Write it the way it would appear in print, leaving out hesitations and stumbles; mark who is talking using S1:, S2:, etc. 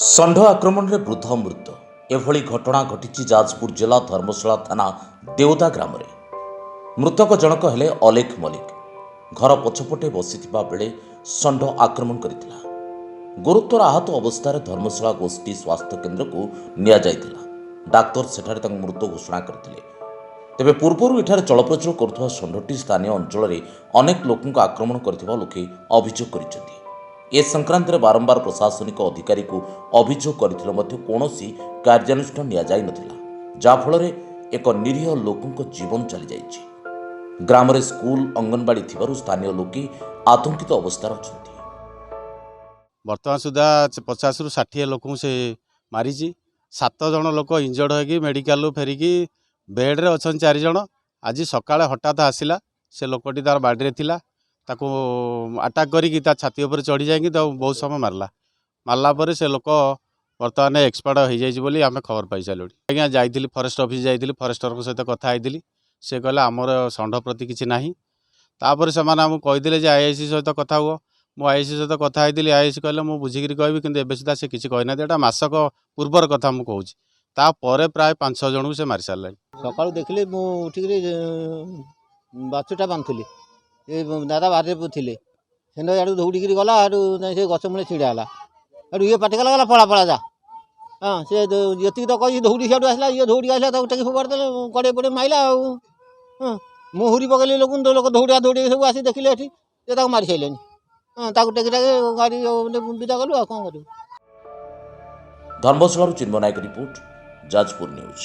S1: ଷଣ୍ଢ ଆକ୍ରମଣରେ ବୃଦ୍ଧ ମୃତ୍ୟୁ। ଏଭଳି ଘଟଣା ଘଟିଛି ଯାଜପୁର ଜିଲ୍ଲା ଧର୍ମଶାଳା ଥାନା ଦେଓଦା ଗ୍ରାମରେ। ମୃତକ ଜଣକ ହେଲେ ଅଲେଖ ମଲ୍ଲିକ। ଘର ପଛପଟେ ବସିଥିବା ବେଳେ ଷଣ୍ଢ ଆକ୍ରମଣ କରିଥିଲା। ଗୁରୁତର ଆହତ ଅବସ୍ଥାରେ ଧର୍ମଶାଳା ଗୋଷ୍ଠୀ ସ୍ୱାସ୍ଥ୍ୟ କେନ୍ଦ୍ରକୁ ନିଆଯାଇଥିଲା। ଡାକ୍ତର ସେଠାରେ ତାଙ୍କୁ ମୃତ ଘୋଷଣା କରିଥିଲେ। ତେବେ ପୂର୍ବରୁ ଏଠାରେ ଚଳପ୍ରଚଳ କରୁଥିବା ଷଣ୍ଢଟି ସ୍ଥାନୀୟ ଅଞ୍ଚଳରେ ଅନେକ ଲୋକଙ୍କୁ ଆକ୍ରମଣ କରିଥିବା ଲୋକେ ଅଭିଯୋଗ କରିଛନ୍ତି। ଏ ସଂକ୍ରାନ୍ତରେ ବାରମ୍ବାର ପ୍ରଶାସନିକ ଅଧିକାରୀଙ୍କୁ ଅଭିଯୋଗ କରିଥିଲେ ମଧ୍ୟ କୌଣସି କାର୍ଯ୍ୟାନୁଷ୍ଠାନ ନିଆଯାଇନଥିଲା, ଯାହାଫଳରେ ଏକ ନିରୀହ ଲୋକଙ୍କ ଜୀବନ ଚାଲିଯାଇଛି। ଗ୍ରାମରେ ସ୍କୁଲ ଅଙ୍ଗନବାଡ଼ି ଥିବାରୁ ସ୍ଥାନୀୟ ଲୋକେ ଆତଙ୍କିତ ଅବସ୍ଥାରେ ଅଛନ୍ତି।
S2: ବର୍ତ୍ତମାନ ସୁଦ୍ଧା 50ରୁ 60 ଲୋକଙ୍କୁ ସେ ମାରିଛି। 7 ଜଣ ଲୋକ ଇଞ୍ଜର୍ଡ ହୋଇକି ମେଡ଼ିକାଲରୁ ଫେରିକି ବେଡ଼୍ରେ ଅଛନ୍ତି 4 ଜଣ। ଆଜି ସକାଳେ ହଠାତ୍ ଆସିଲା, ସେ ଲୋକଟି ତାର ବାଡ଼ିରେ ଥିଲା, ତାକୁ ଆଟାକ୍ କରିକି ତା ଛାତି ଉପରେ ଚଢ଼ି ଯାଇକି ତାକୁ ବହୁତ ସମୟ ମାରିଲା ପରେ ସେ ଲୋକ ବର୍ତ୍ତମାନ ଏକ୍ସପାର୍ଟ ହୋଇଯାଇଛି ବୋଲି ଆମେ ଖବର ପାଇସାରିଲୁଣି। ଆଜ୍ଞା ଯାଇଥିଲି ଫରେଷ୍ଟ ଅଫିସ୍, ଯାଇଥିଲି ଫରେଷ୍ଟରଙ୍କ ସହିତ କଥା ହେଇଥିଲି। ସେ କହିଲେ ଆମର ଷଣ୍ଢ ପ୍ରତି କିଛି ନାହିଁ। ତାପରେ ସେମାନେ ଆମକୁ କହିଥିଲେ ଯେ ଆଇଆଇସି ସହିତ କଥା ହୁଅ। ମୁଁ ଆଇଆଇସି ସହିତ କଥା ହେଇଥିଲି। ଆଇଆଇସି କହିଲେ ମୁଁ ବୁଝିକିରି କହିବି, କିନ୍ତୁ ଏବେ ସୁଦ୍ଧା ସେ କିଛି କହିନାହାନ୍ତି। ଏଇଟା ମାସକ ପୂର୍ବର କଥା ମୁଁ କହୁଛି। ତାପରେ ପ୍ରାୟ 5-6 ଜଣଙ୍କୁ ସେ ମାରି ସାରିଲାଣି।
S3: ସକାଳୁ ଦେଖିଲି, ମୁଁ ଉଠିକିରି ବାଛୁଟା ବାନ୍ଧୁଥିଲି, ଏ ଦାଦା ବାରିରେ ଥିଲେ। ସେଣ୍ଡ ଆଡ଼ୁ ଦୌଡ଼ିକିରି ଗଲା, ଆଡ଼ୁ ସେ ଗଛ ମୂଳେ ଛିଡ଼ା ହେଲା। ଆଡ଼ୁ ଇଏ ପାଟି କଲା, ପଳା ଯା। ହଁ, ସେ ଯେତିକି ତ କହିଛି ଦୌଡ଼ି ସିଆଡ଼ୁ ଆସିଲା, ଇଏ ଦୌଡ଼ିକି ଆସିଲା, ତାକୁ ଟେକି ଫୋପାଡ଼ି ଦେଲେ, କଡ଼େଇ ପଡ଼େଇ ମାଇଲା ଆଉ। ହଁ, ମୁଁ ହୁରି ପକେଇଲି ଲୋକଙ୍କୁ, ଲୋକ ଦୌଡ଼ି ସବୁ ଆସି ଦେଖିଲେ ଏଠି ଯେ ତାକୁ ମାରି ସାରିଲେଣି। ହଁ, ତାକୁ ଟେକି ଗାଡ଼ି ବିଦା କଲୁ, ଆଉ କ'ଣ କରିବୁ।
S1: ଧର୍ମଶାଳାରୁ ଚିନ୍ମୟ ନାୟକ ରିପୋର୍ଟ, ଯାଜପୁର ନ୍ୟୁଜ୍।